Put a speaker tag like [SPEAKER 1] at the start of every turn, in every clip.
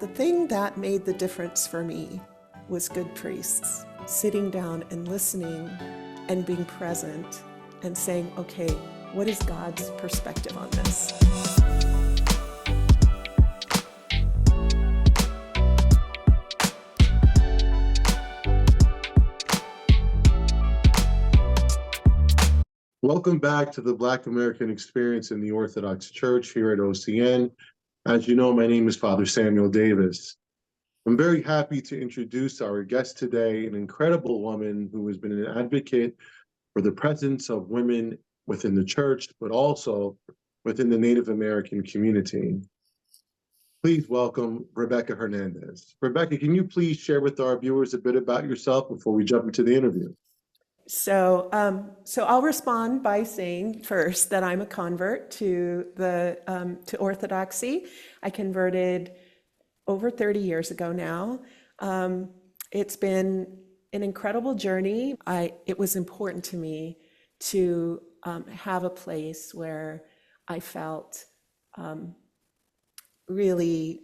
[SPEAKER 1] The thing that made the difference for me was good priests, sitting down and listening and being present and saying, okay, what is God's perspective on this?
[SPEAKER 2] Welcome back to the Black American Experience in the Orthodox Church here at OCN. As you know, my name is Father Samuel Davis. I'm very happy to introduce our guest today, an incredible woman who has been an advocate for the presence of women within the church, but also within the Native American community. Please welcome Rebecca Hernandez. Rebecca, can you please share with our viewers a bit about yourself before we jump into the interview?
[SPEAKER 1] So I'll respond by saying first that I'm a convert to Orthodoxy. I converted over 30 years ago now. It's been an incredible journey. It was important to me to have a place where I felt really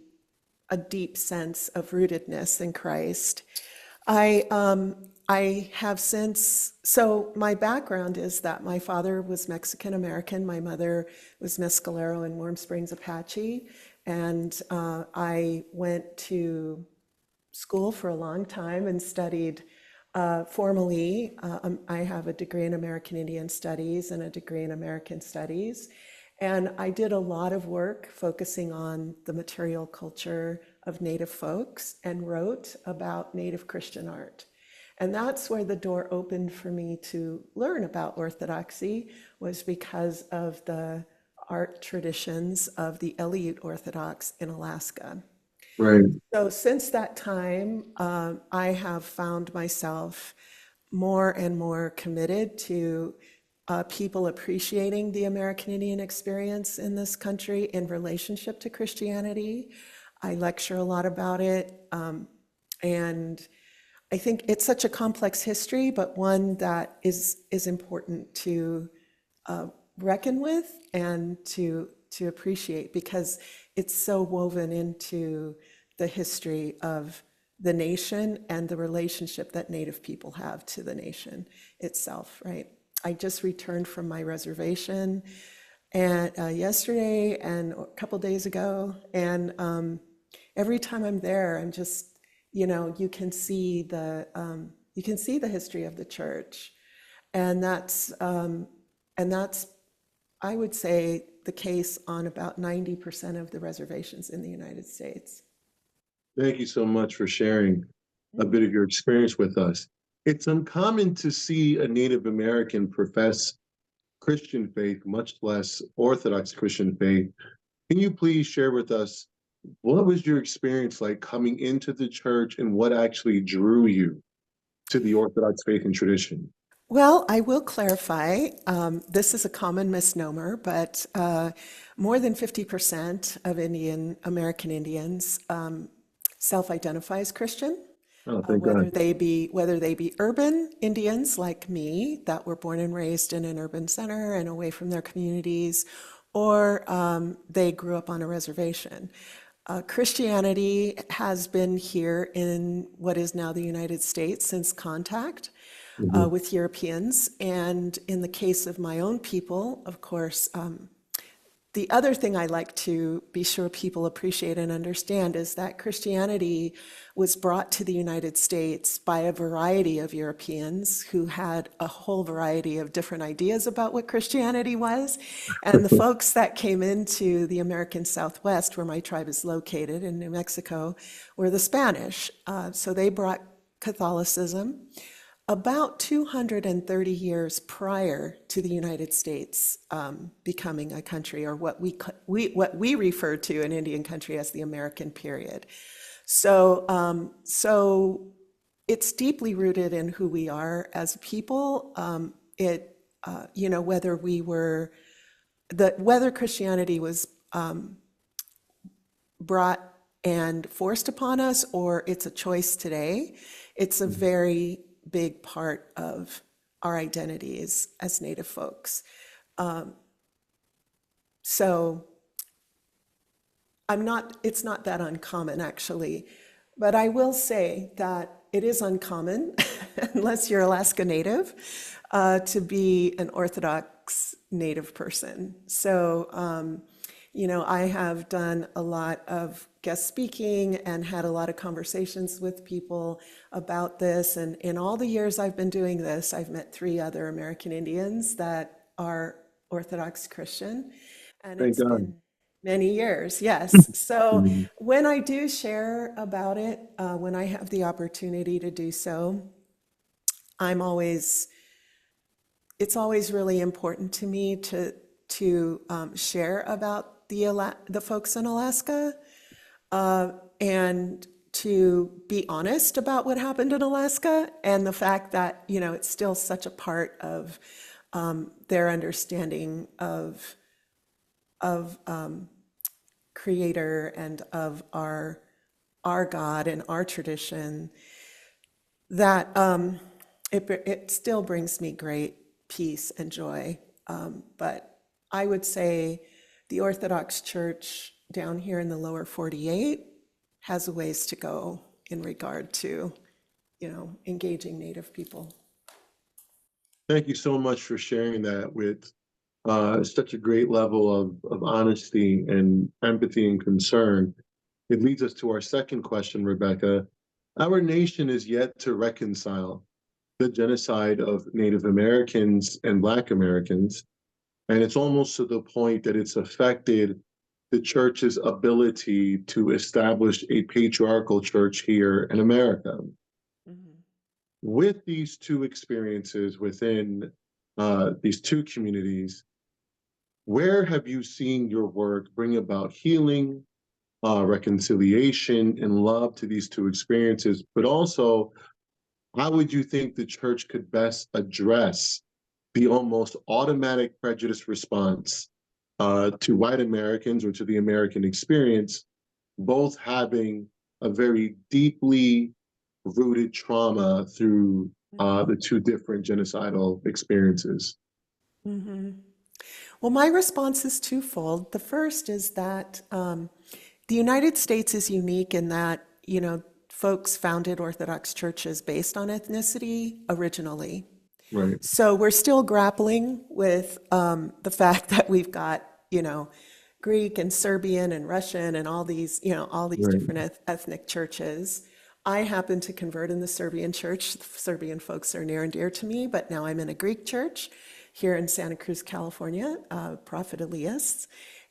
[SPEAKER 1] a deep sense of rootedness in Christ. I have since, so my background is that my father was Mexican American, my mother was Mescalero and Warm Springs Apache, and I went to school for a long time and studied formally. I have a degree in American Indian Studies and a degree in American Studies, and I did a lot of work focusing on the material culture of Native folks and wrote about Native Christian art. And that's where the door opened for me to learn about Orthodoxy, was because of the art traditions of the Aleut Orthodox in Alaska.
[SPEAKER 2] Right.
[SPEAKER 1] So since that time, I have found myself more and more committed to people appreciating the American Indian experience in this country in relationship to Christianity. I lecture a lot about it, and I think it's such a complex history, but one that is important to reckon with and to appreciate, because it's so woven into the history of the nation and the relationship that Native people have to the nation itself, right? I just returned from my reservation and yesterday and a couple days ago, and every time I'm there, I'm just, you can see the history of the church, and that's I would say the case on about 90% of the reservations in the United States.
[SPEAKER 2] Thank you so much for sharing a bit of your experience with us. It's uncommon to see a Native American profess Christian faith, much less Orthodox Christian faith. Can you please share with us, what was your experience like coming into the church, and what actually drew you to the Orthodox faith and tradition?
[SPEAKER 1] Well, I will clarify, this is a common misnomer, but more than 50% of American Indians self-identify as Christian.
[SPEAKER 2] Oh, thank God.
[SPEAKER 1] Whether they be urban Indians like me that were born and raised in an urban center and away from their communities, or they grew up on a reservation. Christianity has been here in what is now the United States since contact with Europeans. And in the case of my own people, of course, the other thing I like to be sure people appreciate and understand is that Christianity was brought to the United States by a variety of Europeans who had a whole variety of different ideas about what Christianity was. And the folks that came into the American Southwest, where my tribe is located in New Mexico, were the Spanish. So they brought Catholicism about 230 years prior to the United States becoming a country, or what we refer to in Indian country as the American period. So it's deeply rooted in who we are as a people. Whether Christianity was brought and forced upon us, or it's a choice today, it's a very big part of our identities as Native folks. So it's not that uncommon actually, but I will say that it is uncommon, unless you're Alaska Native, to be an Orthodox Native person. So, I have done a lot of guest speaking and had a lot of conversations with people about this. And in all the years I've been doing this, I've met 3 other American Indians that are Orthodox Christian. And
[SPEAKER 2] Thank
[SPEAKER 1] it's
[SPEAKER 2] God.
[SPEAKER 1] been many years, yes. So
[SPEAKER 2] Mhm.
[SPEAKER 1] when I do share about it, when I have the opportunity to do so, I'm always, it's always really important to me to share about the folks in Alaska, and to be honest about what happened in Alaska and the fact that, it's still such a part of their understanding of Creator and of our God and our tradition, that it still brings me great peace and joy. But I would say the Orthodox Church down here in the lower 48 has a ways to go in regard to, engaging Native people.
[SPEAKER 2] Thank you so much for sharing that with such a great level of honesty and empathy and concern. It leads us to our second question, Rebecca. Our nation is yet to reconcile the genocide of Native Americans and Black Americans, and it's almost to the point that it's affected the church's ability to establish a patriarchal church here in America.
[SPEAKER 1] Mhm.
[SPEAKER 2] With these two experiences within these two communities, where have you seen your work bring about healing, reconciliation, and love to these two experiences? But also, how would you think the church could best address the almost automatic prejudice response to white Americans or to the American experience, both having a very deeply rooted trauma through the two different genocidal experiences?
[SPEAKER 1] Mhm. Well, my response is twofold. The first is that the United States is unique in that, folks founded Orthodox churches based on ethnicity originally.
[SPEAKER 2] Right,
[SPEAKER 1] So we're still grappling with the fact that we've got, Greek and Serbian and Russian and all these
[SPEAKER 2] right.
[SPEAKER 1] different ethnic churches. I happen to convert in the Serbian church. The Serbian folks are near and dear to me, but now I'm in a Greek church here in Santa Cruz, California, Prophet Elias.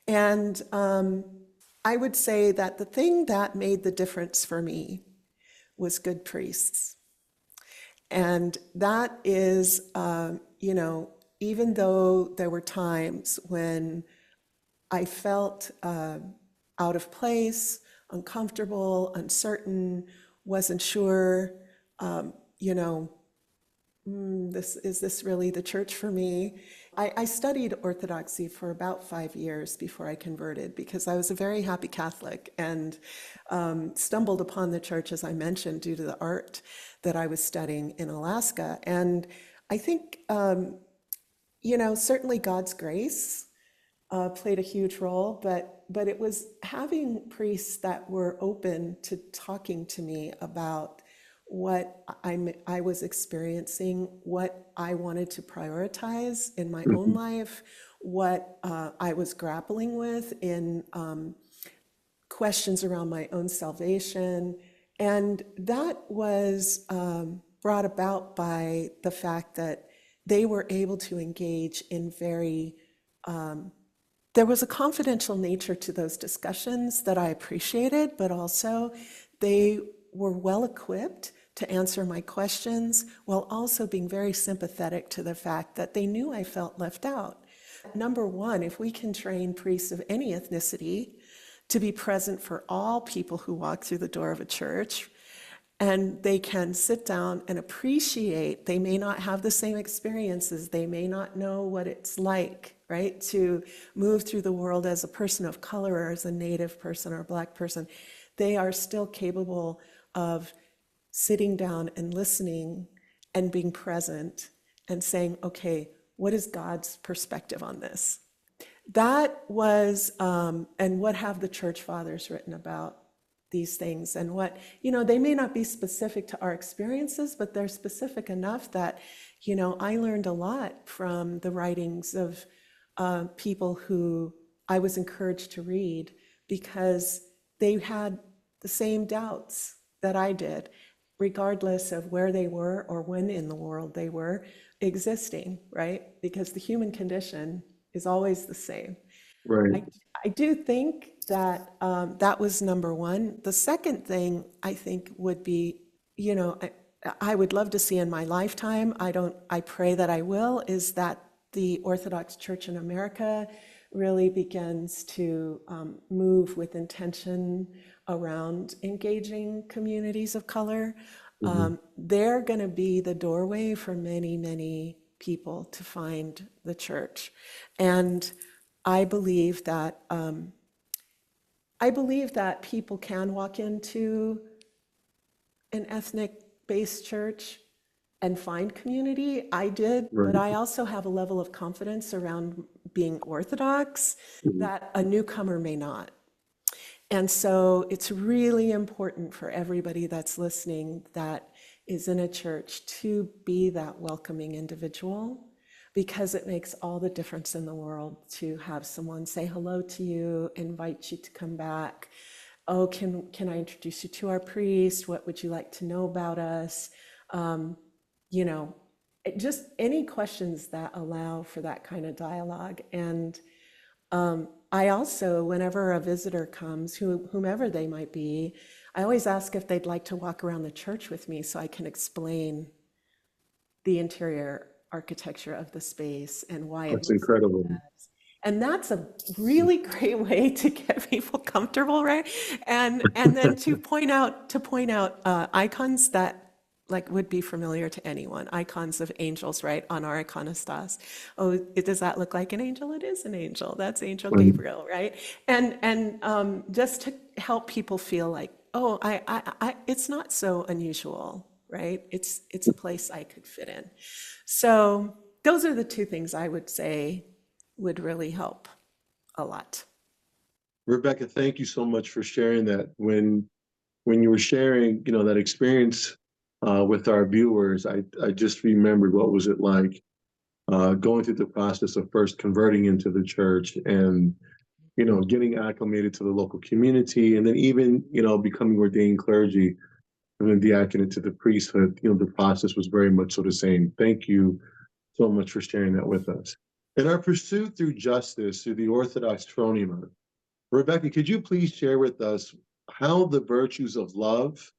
[SPEAKER 1] And I would say that the thing that made the difference for me was good priests. And that is, even though there were times when I felt out of place, uncomfortable, uncertain, wasn't sure, you know, is this really the church for me? I studied Orthodoxy for about 5 years before I converted because I was a very happy Catholic and stumbled upon the church, as I mentioned, due to the art that I was studying in Alaska. And I think, certainly God's grace played a huge role, but it was having priests that were open to talking to me about what I was experiencing, what I wanted to prioritize in my own
[SPEAKER 2] Mhm.
[SPEAKER 1] life, what I was grappling with in questions around my own salvation. And that was brought about by the fact that they were able to engage in there was a confidential nature to those discussions that I appreciated, but also they were well equipped to answer my questions while also being very sympathetic to the fact that they knew I felt left out. Number one, if we can train priests of any ethnicity to be present for all people who walk through the door of a church, and they can sit down and appreciate, they may not have the same experiences, they may not know what it's like, right, to move through the world as a person of color or as a Native person or a Black person. They are still capable of sitting down and listening and being present and saying, okay, what is God's perspective on this? That was, and what have the church fathers written about these things? And what, they may not be specific to our experiences, but they're specific enough that, I learned a lot from the writings of people who I was encouraged to read because they had the same doubts that I did, regardless of where they were or when in the world they were existing, right? Because the human condition is always the same.
[SPEAKER 2] Right.
[SPEAKER 1] I, I do think that that was number one. The second thing I think would be, you know, I would love to see in my lifetime, I pray that I will, is that the Orthodox Church in America really begins to move with intention around engaging communities of color.
[SPEAKER 2] Mhm.
[SPEAKER 1] They're going to be the doorway for many, many people to find the church. And I believe that people can walk into an ethnic-based church and find community. I did, but
[SPEAKER 2] Right.
[SPEAKER 1] I also have a level of confidence around being Orthodox
[SPEAKER 2] Mhm.
[SPEAKER 1] that a newcomer may not. And so it's really important for everybody that's listening that is in a church to be that welcoming individual because it makes all the difference in the world to have someone say hello to you, invite you to come back. Oh, can I introduce you to our priest? What would you like to know about us? Um, you know, just any questions that allow for that kind of dialogue. And I also, whenever a visitor comes, whomever they might be, I always ask if they'd like to walk around the church with me so I can explain the interior architecture of the space and why it
[SPEAKER 2] That's
[SPEAKER 1] looks like
[SPEAKER 2] incredible.
[SPEAKER 1] it does. And that's a really great way to get people comfortable, right? And then to point out icons that like would be familiar to anyone, icons of angels, right, on our iconostas. Oh, does that look like an angel? It is an angel. That's Angel
[SPEAKER 2] Right.
[SPEAKER 1] Gabriel, right? And just to help people feel like, oh, it's not so unusual, right? It's a place I could fit in. So those are the two things I would say would really help a lot.
[SPEAKER 2] Rebecca, thank you so much for sharing that. When you were sharing, that experience with our viewers, I just remembered what was it like going through the process of first converting into the church and getting acclimated to the local community, and then even becoming ordained clergy and then diaconate to the priesthood. The process was very much so the same. Thank you so much for sharing that with us. In our pursuit through justice through the Orthodox Tronima, Rebecca, could you please share with us how the virtues of love,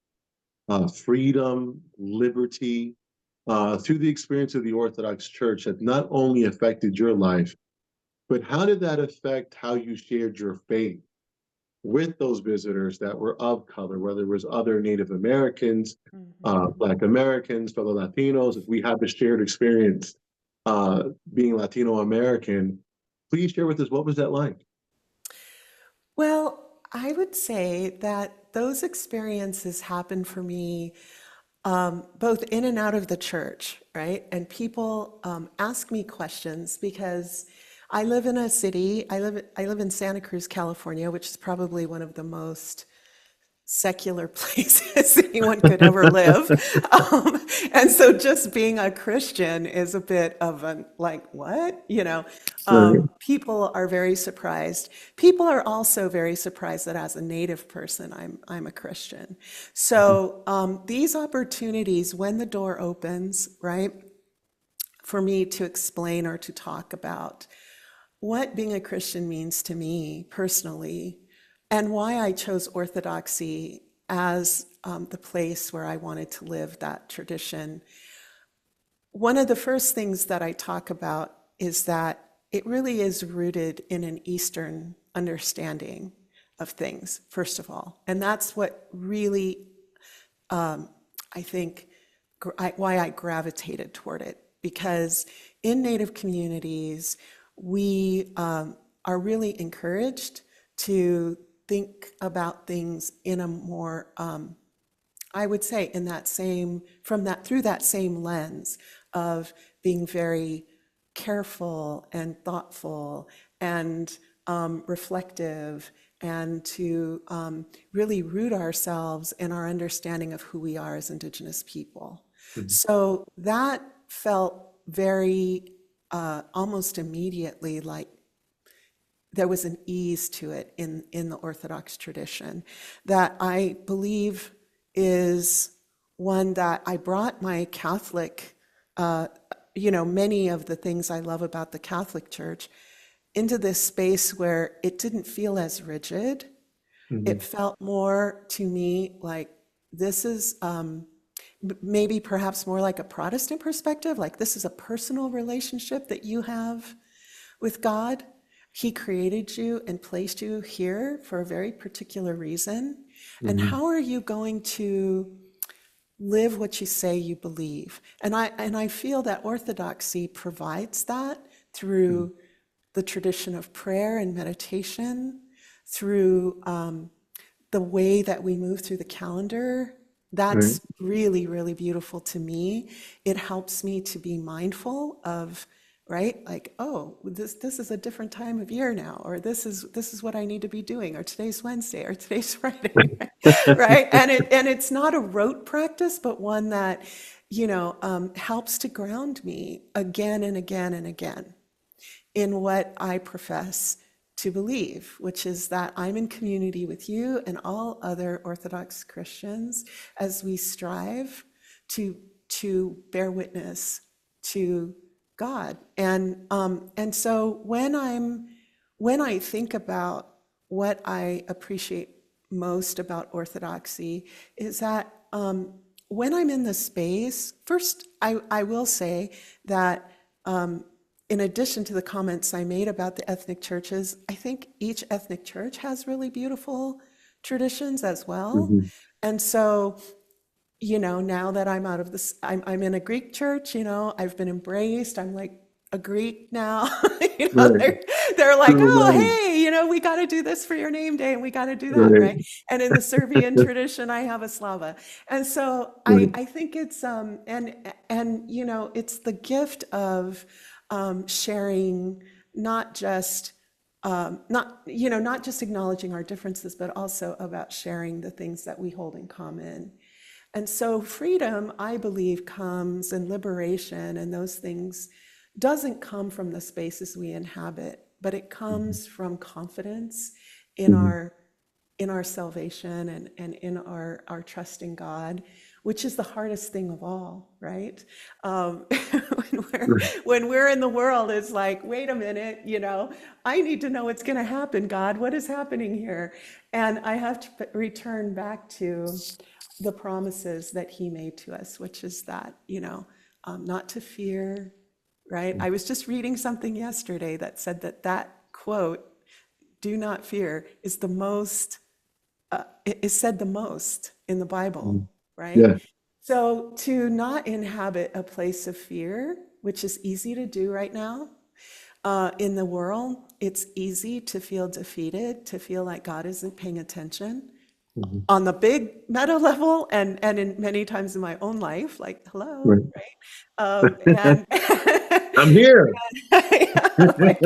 [SPEAKER 2] freedom, liberty, through the experience of the Orthodox Church have not only affected your life, but how did that affect how you shared your faith with those visitors that were of color, whether it was other Native Americans,
[SPEAKER 1] Mhm.
[SPEAKER 2] Black Americans, fellow Latinos? If we have a shared experience being Latino American, please share with us what was that like?
[SPEAKER 1] Well, I would say that those experiences happened for me both in and out of the church, right? And people ask me questions because I live in a city. I live in Santa Cruz, California, which is probably one of the most secular places anyone could ever live. And so just being a Christian is a bit of a like, what?
[SPEAKER 2] Right.
[SPEAKER 1] People are very surprised. People are also very surprised that as a Native person, I'm a Christian. So these opportunities, when the door opens, right, for me to explain or to talk about what being a Christian means to me personally, and why I chose Orthodoxy as the place where I wanted to live that tradition. One of the first things that I talk about is that it really is rooted in an Eastern understanding of things, first of all. And that's what really, I think, why I gravitated toward it. Because in Native communities, we are really encouraged to think about things in a more, I would say, in that same, through that same lens of being very careful and thoughtful and reflective, and to really root ourselves in our understanding of who we are as Indigenous people.
[SPEAKER 2] Mhm.
[SPEAKER 1] So that felt very almost immediately like there was an ease to it in the Orthodox tradition that I believe is one that I brought my Catholic, many of the things I love about the Catholic Church into this space where it didn't feel as rigid. It
[SPEAKER 2] Mhm.
[SPEAKER 1] felt more to me like this is maybe perhaps more like a Protestant perspective, like this is a personal relationship that you have with God. He created you and placed you here for a very particular reason. And
[SPEAKER 2] Mhm.
[SPEAKER 1] how are you going to live what you say you believe? And I feel that Orthodoxy provides that
[SPEAKER 2] Mhm.
[SPEAKER 1] through the tradition of prayer and meditation, through the way that we move through the calendar.
[SPEAKER 2] Right.
[SPEAKER 1] That's really, really beautiful to me. It helps me to be mindful of, right? Like, oh, this is a different time of year now, or this is what I need to be doing, or today's Wednesday, or today's Friday, right? And it's not a rote practice, but one that, helps to ground me again and again and again in what I profess to believe, which is that I'm in community with you and all other Orthodox Christians as we strive to bear witness to God. And so when I think about what I appreciate most about Orthodoxy is that when I'm in the space, first I will say that in addition to the comments I made about the ethnic churches, I think each ethnic church has really beautiful traditions as well.
[SPEAKER 2] Mhm.
[SPEAKER 1] And so, now that I'm out of this, I'm in a Greek church, I've been embraced. I'm like a Greek now.
[SPEAKER 2] Right.
[SPEAKER 1] They're like,
[SPEAKER 2] True
[SPEAKER 1] oh,
[SPEAKER 2] love.
[SPEAKER 1] hey, we got to do this for your name day and we got to do that,
[SPEAKER 2] Right.
[SPEAKER 1] right? And in the Serbian tradition, I have a slava. And so
[SPEAKER 2] Right.
[SPEAKER 1] I think it's, it's the gift of sharing not just not just acknowledging our differences, but also about sharing the things that we hold in common. And so freedom, I believe, comes and liberation and those things doesn't come from the spaces we inhabit, but it
[SPEAKER 2] Mhm.
[SPEAKER 1] comes from confidence in
[SPEAKER 2] Mhm.
[SPEAKER 1] our salvation and in our trust in God, which is the hardest thing of all, right? When we're
[SPEAKER 2] Right.
[SPEAKER 1] when we're in the world, it's like, wait a minute, I need to know what's going to happen, God. What is happening here? And I have to return back to the promises that He made to us, which is that, not to fear, right? I was just reading something yesterday that said that quote, "Do not fear," is the most is said the most in the Bible,
[SPEAKER 2] Mhm.
[SPEAKER 1] right?
[SPEAKER 2] Yeah.
[SPEAKER 1] So to not inhabit a place of fear, which is easy to do right now in the world, it's easy to feel defeated, to feel like God isn't paying attention
[SPEAKER 2] Mhm.
[SPEAKER 1] on the big meta level and in many times in my own life, like, hello,
[SPEAKER 2] Right.
[SPEAKER 1] right? And
[SPEAKER 2] I'm here.
[SPEAKER 1] like,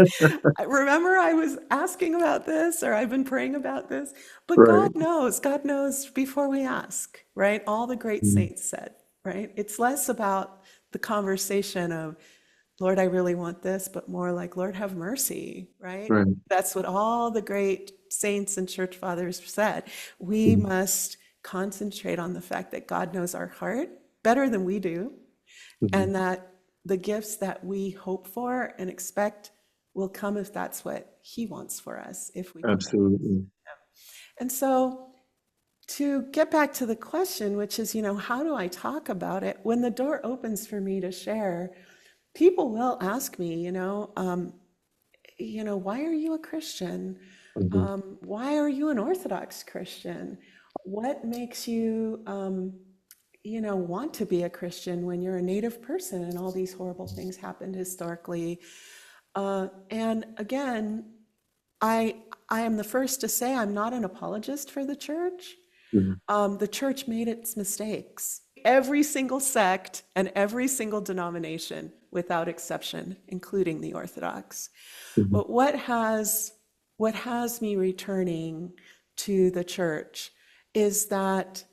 [SPEAKER 1] I remember I was asking about this, or I've been praying about this, but
[SPEAKER 2] Right.
[SPEAKER 1] God knows before we ask, right? All the great
[SPEAKER 2] Mhm.
[SPEAKER 1] saints said, right? It's less about the conversation of, Lord, I really want this, but more like, Lord, have mercy, right?
[SPEAKER 2] Right.
[SPEAKER 1] That's what all the great saints and church fathers said. We
[SPEAKER 2] Mhm.
[SPEAKER 1] must concentrate on the fact that God knows our heart better than we do,
[SPEAKER 2] Mhm.
[SPEAKER 1] and that the gifts that we hope for and expect will come if that's what He wants for us, if we give them.
[SPEAKER 2] Absolutely.
[SPEAKER 1] And so, to get back to the question, which is, how do I talk about it? When the door opens for me to share, people will ask me, why are you a Christian?
[SPEAKER 2] Mhm.
[SPEAKER 1] Why are you an Orthodox Christian? What makes you, want to be a Christian when you're a Native person and all these horrible things happened historically? And again, I I am the first to say I'm not an apologist for the church.
[SPEAKER 2] Mhm.
[SPEAKER 1] The church made its mistakes. every single sect and every single denomination without exception, including the Orthodox.
[SPEAKER 2] Mhm.
[SPEAKER 1] But what has me returning to the church is that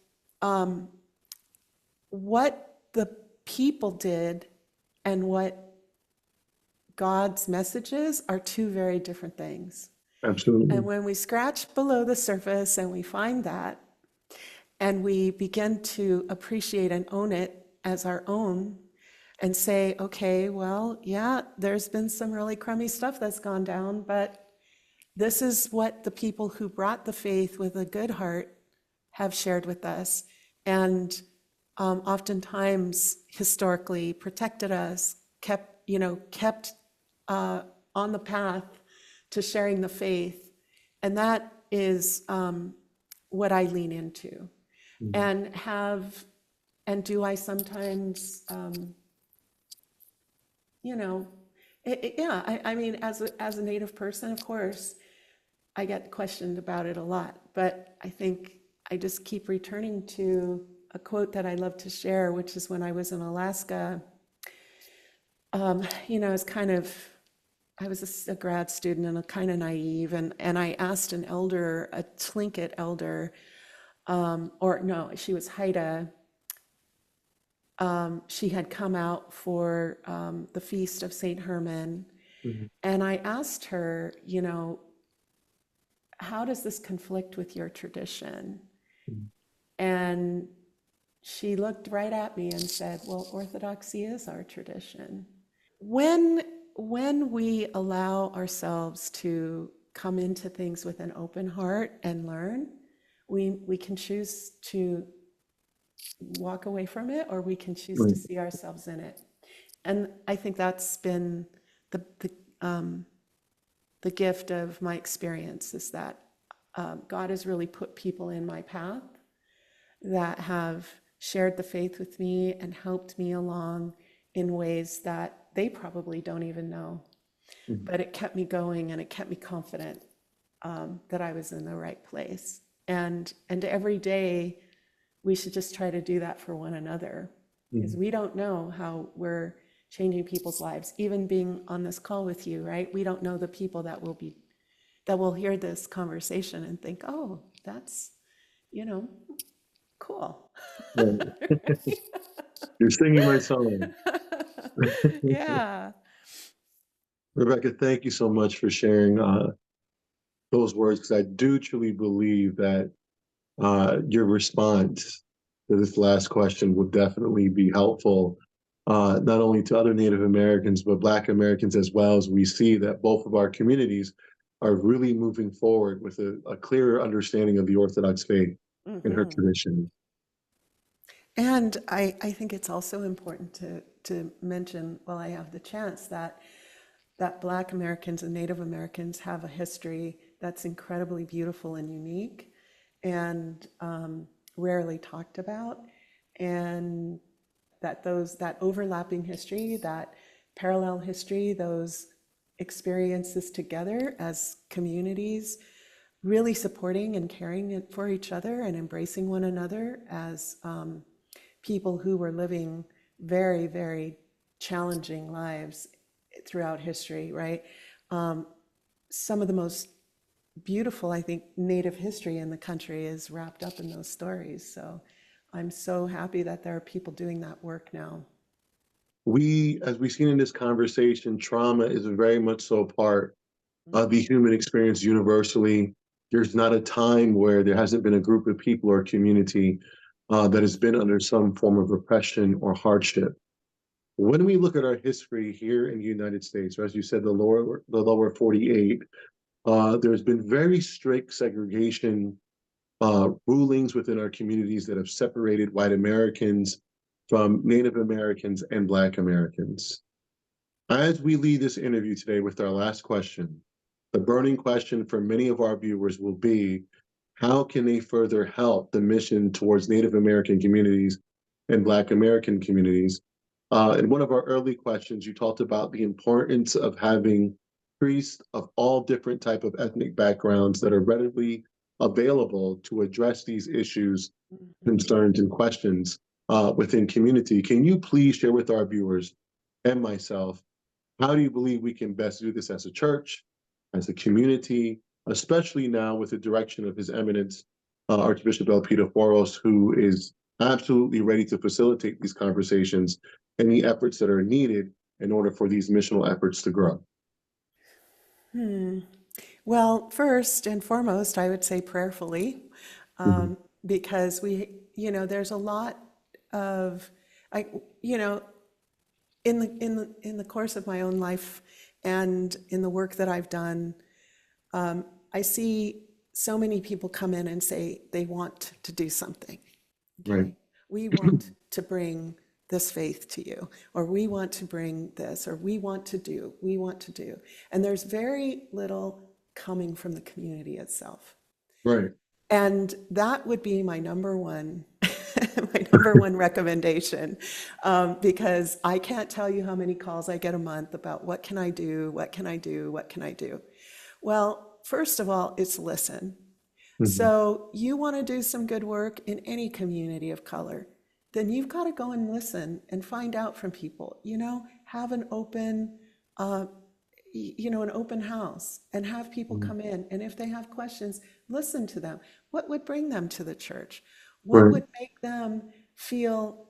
[SPEAKER 1] what the people did and what God's messages are two very different things. And
[SPEAKER 2] Absolutely.
[SPEAKER 1] when we scratch below the surface and we find that, and we begin to appreciate and own it as our own, and say, okay, well, yeah, there's been some really crummy stuff that's gone down, but this is what the people who brought the faith with a good heart have shared with us, and oftentimes historically protected us, kept on the path to sharing the faith, and that is what I lean into,
[SPEAKER 2] Mhm.
[SPEAKER 1] and do I sometimes, you know, yeah, I mean, as a Native person, of course, I get questioned about it a lot, but I think I just keep returning to a quote that I love to share, which is when I was in Alaska. It's kind of, I was a grad student and a kind of naive, and I asked an elder, a Tlingit elder, or no, she was Haida. She had come out for the feast of Saint Herman,
[SPEAKER 2] Mhm.
[SPEAKER 1] and I asked her, how does this conflict with your tradition?
[SPEAKER 2] Mhm.
[SPEAKER 1] And she looked right at me and said, well, Orthodoxy is our tradition. When when we allow ourselves to come into things with an open heart and learn, we can choose to walk away from it, or we can choose to
[SPEAKER 2] Right.
[SPEAKER 1] see ourselves in it. And I think that's been the the, um, the gift of my experience, is that God has really put people in my path that have shared the faith with me and helped me along in ways that they probably don't even know.
[SPEAKER 2] Mhm.
[SPEAKER 1] But it kept me going, and it kept me confident that I was in the right place. And every day we should just try to do that for one another, because
[SPEAKER 2] Mhm.
[SPEAKER 1] we don't know how we're changing people's lives. Even being on this call with you, right? We don't know the people that will hear this conversation and think, oh, that's, you know, cool.
[SPEAKER 2] Right. You're singing my song.
[SPEAKER 1] Yeah.
[SPEAKER 2] Rebecca, thank you so much for sharing those words, because I do truly believe that your response to this last question would definitely be helpful, not only to other Native Americans, but Black Americans as well, as we see that both of our communities are really moving forward with a clearer understanding of the Orthodox faith and her
[SPEAKER 1] Hmm.
[SPEAKER 2] tradition.
[SPEAKER 1] And I think it's also important to mention, while I have the chance, that Black Americans and Native Americans have a history that's incredibly beautiful and unique, and rarely talked about, and that overlapping history, that parallel history, those experiences together as communities, really supporting and caring for each other and embracing one another as people who were living very, very challenging lives throughout history, right? Some of the most beautiful, I think, Native history in the country is wrapped up in those stories. So I'm so happy that there are people doing that work now.
[SPEAKER 2] As we've seen in this conversation, trauma is very much so part of the human experience universally. There's not a time where there hasn't been a group of people or community that has been under some form of repression or hardship. When we look at our history here in the United States, or as you said, the lower 48, there's been very strict segregation rulings within our communities that have separated white Americans from Native Americans and Black Americans. As we lead this interview today with our last question, the burning question for many of our viewers will be, how can they further help the mission towards Native American communities and Black American communities? In one of our early questions, you talked about the importance of having priests of all different type of ethnic backgrounds that are readily available to address these issues,
[SPEAKER 1] Mhm.
[SPEAKER 2] concerns, and questions. within community. Can you please share with our viewers and myself, how do you believe we can best do this as a church, as a community, especially now with the direction of His Eminence, Archbishop Elpidio, who is absolutely ready to facilitate these conversations and the efforts that are needed in order for these missional efforts to grow?
[SPEAKER 1] Well, first and foremost, I would say prayerfully,
[SPEAKER 2] Mhm.
[SPEAKER 1] because there's a lot of, I, you know, in the course of my own life and in the work that I've done, I see so many people come in and say they want to do something.
[SPEAKER 2] Right,
[SPEAKER 1] Okay, we want to bring this faith to you, or we want to bring this, or we want to do. And there's very little coming from the community itself.
[SPEAKER 2] right,
[SPEAKER 1] And that would be my number one, my number one recommendation, because I can't tell you how many calls I get a month about what can I do, what can I do, what can I do. Well, first of all, it's listen.
[SPEAKER 2] mhm,
[SPEAKER 1] So you want to do some good work in any community of color, then you've got to go and listen and find out from people, have an open, uh, an open house and have people
[SPEAKER 2] mhm.
[SPEAKER 1] come in. And if they have questions, listen to them. What would bring them to the church? What
[SPEAKER 2] Right,
[SPEAKER 1] would make them feel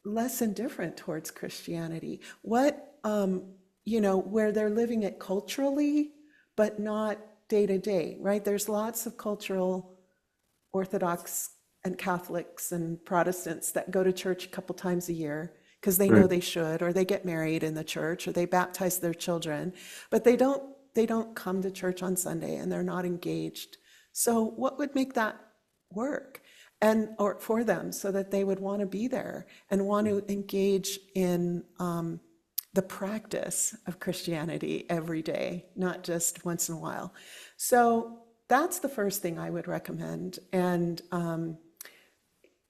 [SPEAKER 1] less indifferent towards Christianity? Where they're living it culturally, but not day to day, right? There's lots of cultural Orthodox and Catholics and Protestants that go to church a couple times a year because they know
[SPEAKER 2] right,
[SPEAKER 1] they should, or they get married in the church, or they baptize their children, but they don't come to church on Sunday and they're not engaged. So what would make that work? And or for them so that they would want to be there and want to engage in the practice of Christianity every day, not just once in a while. So that's the first thing I would recommend. And,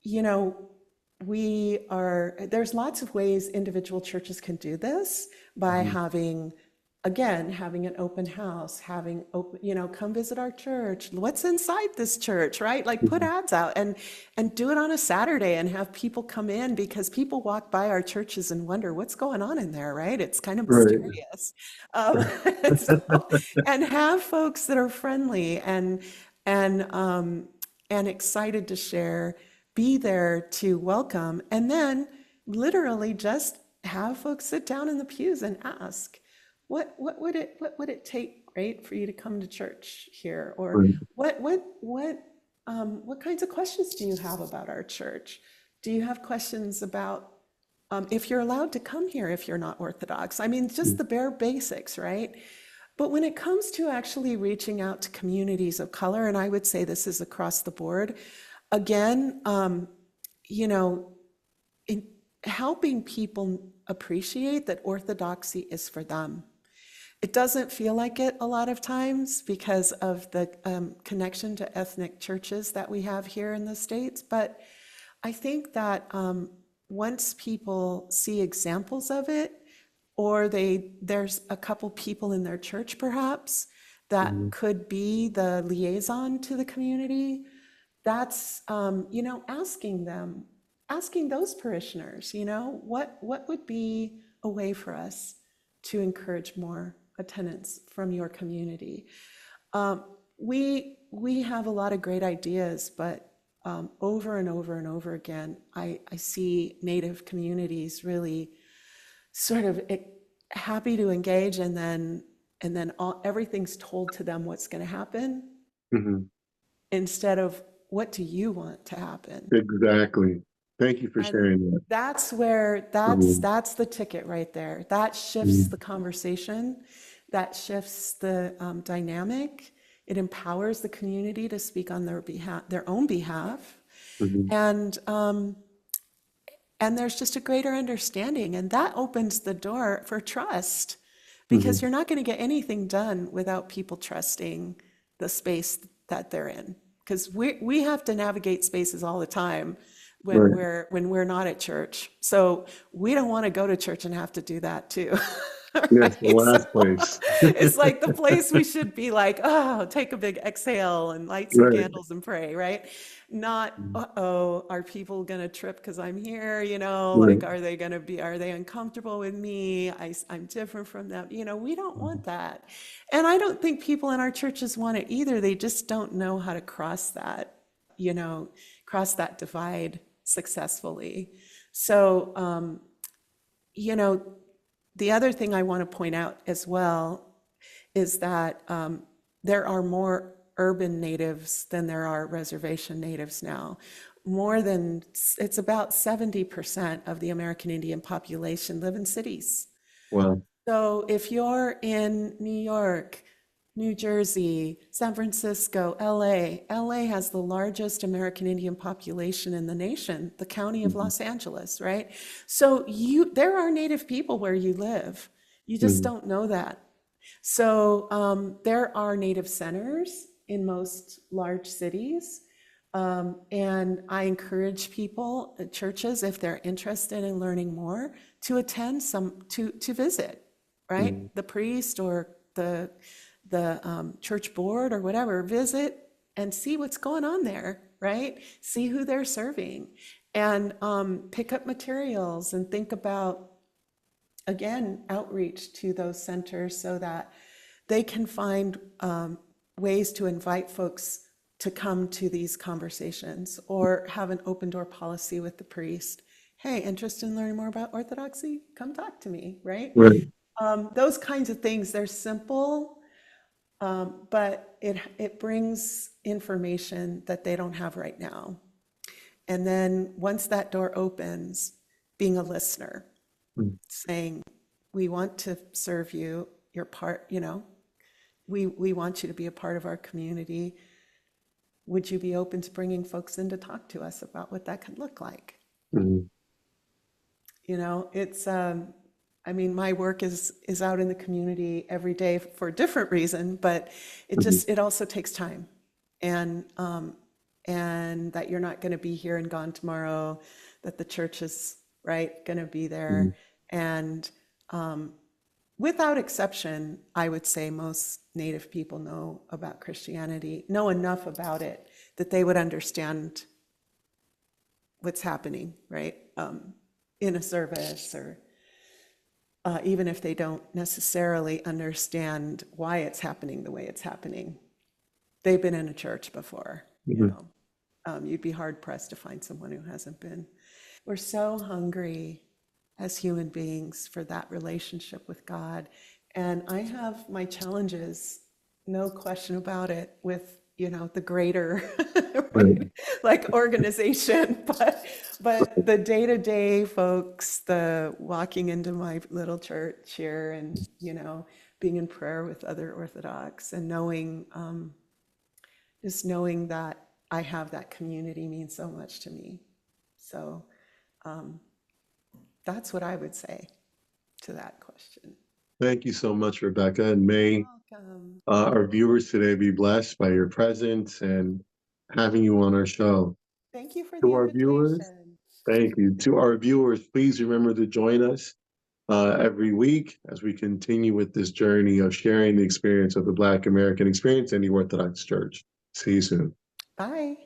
[SPEAKER 1] you know, there's lots of ways individual churches can do this by
[SPEAKER 2] mhm,
[SPEAKER 1] having an open house, having open, come visit our church. What's inside this church, right? Like put
[SPEAKER 2] mhm.
[SPEAKER 1] ads out and do it on a Saturday and have people come in because people walk by our churches and wonder what's going on in there, right? It's kind of
[SPEAKER 2] Right,
[SPEAKER 1] mysterious. Um, and have folks that are friendly and and excited to share, be there to welcome, and then literally just have folks sit down in the pews and ask, what would it take, right, for you to come to church here? Or
[SPEAKER 2] right,
[SPEAKER 1] what kinds of questions do you have about our church? Do you have questions about if you're allowed to come here if you're not Orthodox? I mean, just
[SPEAKER 2] mm,
[SPEAKER 1] the bare basics, right? But when it comes to actually reaching out to communities of color, and I would say this is across the board, again, you know, in helping people appreciate that Orthodoxy is for them. It doesn't feel like it a lot of times because of the connection to ethnic churches that we have here in the States, but I think that once people see examples of it, or there's a couple people in their church perhaps that
[SPEAKER 2] mhm,
[SPEAKER 1] could be the liaison to the community, that's asking those parishioners, what would be a way for us to encourage more attendance from your community. We have a lot of great ideas, but over and over and over again, I see Native communities really sort of happy to engage, and then everything's told to them what's going to happen
[SPEAKER 2] mhm.
[SPEAKER 1] instead of what do you want to happen.
[SPEAKER 2] Exactly. Thank you for
[SPEAKER 1] And
[SPEAKER 2] sharing that.
[SPEAKER 1] that's where
[SPEAKER 2] Mhm,
[SPEAKER 1] that's the ticket right there. That shifts the
[SPEAKER 2] mhm,
[SPEAKER 1] conversation, that shifts the dynamic. It empowers the community to speak on their own behalf,
[SPEAKER 2] mhm,
[SPEAKER 1] and there's just a greater understanding, and that opens the door for trust, because
[SPEAKER 2] mhm.
[SPEAKER 1] you're not going to get anything done without people trusting the space that they're in. Because we have to navigate spaces all the time when
[SPEAKER 2] Right,
[SPEAKER 1] we're not at church. So we don't want to go to church and have to do that too.
[SPEAKER 2] Yes, the
[SPEAKER 1] right? So
[SPEAKER 2] last place.
[SPEAKER 1] it's like the place we should be like, oh, take a big exhale and light some
[SPEAKER 2] Right.
[SPEAKER 1] candles and pray, right? Not, uh-oh, are people gonna trip because I'm here?
[SPEAKER 2] Right.
[SPEAKER 1] Like, are they uncomfortable with me? I'm different from them. We don't want that. And I don't think people in our churches want it either. They just don't know how to you know, cross that divide successfully. So, you know, the other thing I want to point out as well is that there are more urban natives than there are reservation natives now. It's about 70% of the American Indian population live in cities.
[SPEAKER 2] Wow.
[SPEAKER 1] So if you're in New York, New Jersey, San Francisco, LA has the largest American Indian population in the nation, the county of
[SPEAKER 2] Mhm.
[SPEAKER 1] Los Angeles, right? So there are Native people where you live. You just
[SPEAKER 2] Mhm.
[SPEAKER 1] don't know that. So there are Native centers in most large cities. And I encourage people, churches, if they're interested in learning more, to attend to visit, right?
[SPEAKER 2] Mhm.
[SPEAKER 1] The priest or the church board or whatever, visit and see what's going on there, right? See who they're serving, and pick up materials and think about, again, outreach to those centers so that they can find ways to invite folks to come to these conversations, or have an open door policy with the priest. Hey, interested in learning more about Orthodoxy? Come talk to me, right?
[SPEAKER 2] Right.
[SPEAKER 1] Those kinds of things, they're simple, but it brings information that they don't have right now. And then once that door opens, being a listener,
[SPEAKER 2] Mhm.
[SPEAKER 1] saying, we want to serve you, you're part, we want you to be a part of our community. Would you be open to bringing folks in to talk to us about what that could look like?
[SPEAKER 2] Mhm.
[SPEAKER 1] It's, I mean, my work is out in the community every day for a different reason, but
[SPEAKER 2] Mhm.
[SPEAKER 1] it also takes time. And that you're not going to be here and gone tomorrow, that the church is, right, going to be there.
[SPEAKER 2] Mhm.
[SPEAKER 1] And without exception, I would say most Native people know about Christianity, know enough about it that they would understand what's happening, right? In a service, or even if they don't necessarily understand why it's happening the way it's happening. They've been in a church before,
[SPEAKER 2] Mhm.
[SPEAKER 1] You'd be hard pressed to find someone who hasn't been. We're so hungry as human beings for that relationship with God. And I have my challenges, no question about it, with, the greater
[SPEAKER 2] Right.
[SPEAKER 1] like organization, but the day-to-day folks, the walking into my little church here and, being in prayer with other Orthodox, and just knowing that I have that community means so much to me. So that's what I would say to that question.
[SPEAKER 2] Thank you so much, Rebecca, and may
[SPEAKER 1] Welcome.
[SPEAKER 2] our viewers today be blessed by your presence and having you on our show.
[SPEAKER 1] Thank you for the
[SPEAKER 2] To our viewers,
[SPEAKER 1] invitation.
[SPEAKER 2] thank you. To our viewers, please remember to join us every week as we continue with this journey of sharing the experience of the Black American experience in the Orthodox Church. See you soon.
[SPEAKER 1] Bye.